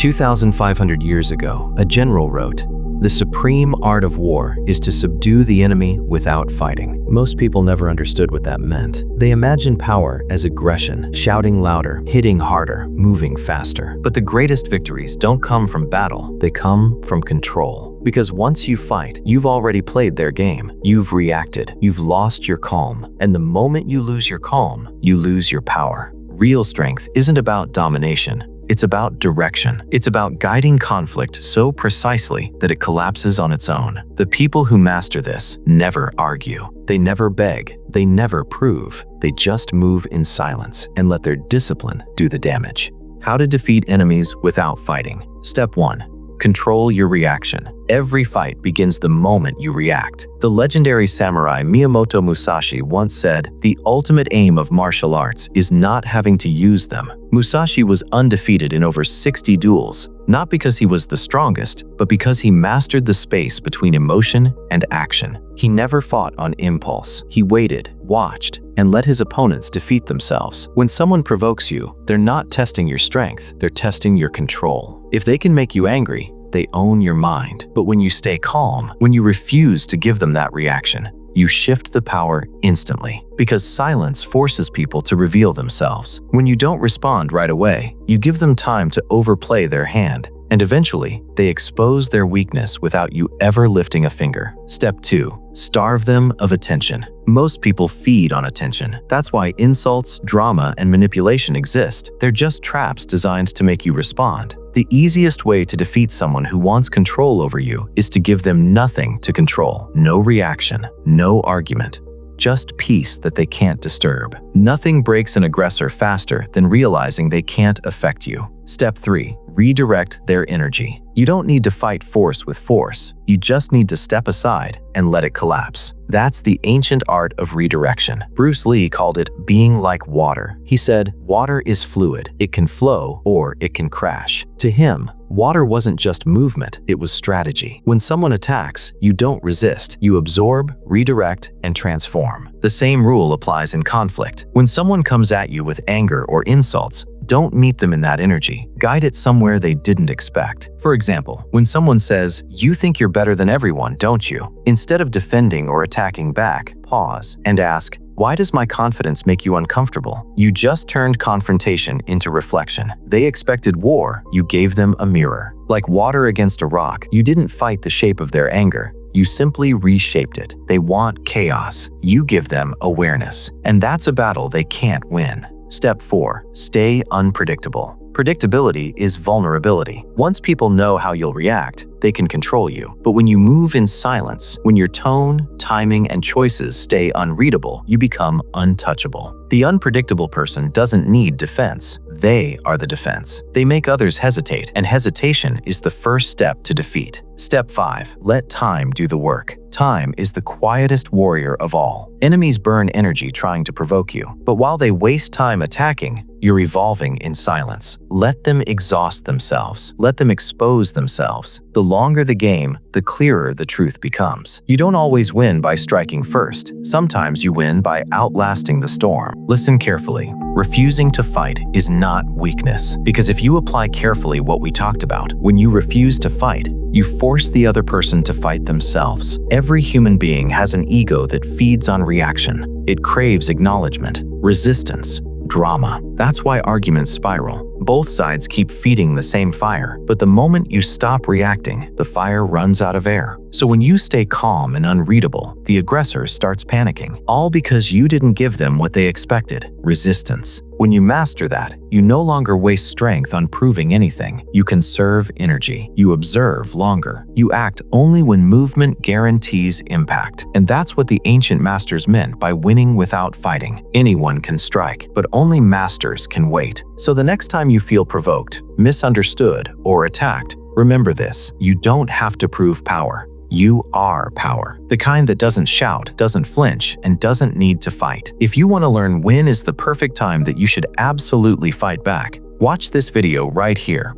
2,500 years ago, a general wrote, "The supreme art of war is to subdue the enemy without fighting." Most people never understood what that meant. They imagined power as aggression, shouting louder, hitting harder, moving faster. But the greatest victories don't come from battle, they come from control. Because once you fight, you've already played their game. You've reacted, you've lost your calm. And the moment you lose your calm, you lose your power. Real strength isn't about domination. It's about direction. It's about guiding conflict so precisely that it collapses on its own. The people who master this never argue. They never beg. They never prove. They just move in silence and let their discipline do the damage. How to defeat enemies without fighting. Step 1. Control your reaction. Every fight begins the moment you react. The legendary samurai Miyamoto Musashi once said, "The ultimate aim of martial arts is not having to use them." Musashi was undefeated in over 60 duels, not because he was the strongest, but because he mastered the space between emotion and action. He never fought on impulse. He waited, watched, and let his opponents defeat themselves. When someone provokes you, they're not testing your strength, they're testing your control. If they can make you angry, they own your mind. But when you stay calm, when you refuse to give them that reaction, you shift the power instantly. Because silence forces people to reveal themselves. When you don't respond right away, you give them time to overplay their hand. And eventually, they expose their weakness without you ever lifting a finger. Step 2. Starve them of attention. Most people feed on attention. That's why insults, drama, and manipulation exist. They're just traps designed to make you respond. The easiest way to defeat someone who wants control over you is to give them nothing to control. No reaction, no argument. Just peace that they can't disturb. Nothing breaks an aggressor faster than realizing they can't affect you. Step 3. Redirect their energy. You don't need to fight force with force. You just need to step aside and let it collapse. That's the ancient art of redirection. Bruce Lee called it being like water. He said, "Water is fluid. It can flow or it can crash." To him, water wasn't just movement, it was strategy. When someone attacks, you don't resist. You absorb, redirect, and transform. The same rule applies in conflict. When someone comes at you with anger or insults, don't meet them in that energy. Guide it somewhere they didn't expect. For example, when someone says, "You think you're better than everyone, don't you?" Instead of defending or attacking back, pause and ask, "Why does my confidence make you uncomfortable?" You just turned confrontation into reflection. They expected war, you gave them a mirror. Like water against a rock, you didn't fight the shape of their anger. You simply reshaped it. They want chaos. You give them awareness. And that's a battle they can't win. Step 4. Stay unpredictable. Predictability is vulnerability. Once people know how you'll react, they can control you. But when you move in silence, when your tone, timing, and choices stay unreadable, you become untouchable. The unpredictable person doesn't need defense. They are the defense. They make others hesitate, and hesitation is the first step to defeat. Step 5. Let time do the work. Time is the quietest warrior of all. Enemies burn energy trying to provoke you, but while they waste time attacking, you're evolving in silence. Let them exhaust themselves. Let them expose themselves. The longer the game, the clearer the truth becomes. You don't always win by striking first. Sometimes you win by outlasting the storm. Listen carefully. Refusing to fight is not weakness. Because if you apply carefully what we talked about, when you refuse to fight, you force the other person to fight themselves. Every human being has an ego that feeds on reaction. It craves acknowledgement, resistance, drama. That's why arguments spiral. Both sides keep feeding the same fire, but the moment you stop reacting, the fire runs out of air. So when you stay calm and unreadable, the aggressor starts panicking, all because you didn't give them what they expected: resistance. When you master that, you no longer waste strength on proving anything. You conserve energy. You observe longer. You act only when movement guarantees impact. And that's what the ancient masters meant by winning without fighting. Anyone can strike, but only masters can wait. So the next time you feel provoked, misunderstood, or attacked, remember this: you don't have to prove power. You are power. The kind that doesn't shout, doesn't flinch, and doesn't need to fight. If you want to learn when is the perfect time that you should absolutely fight back, watch this video right here.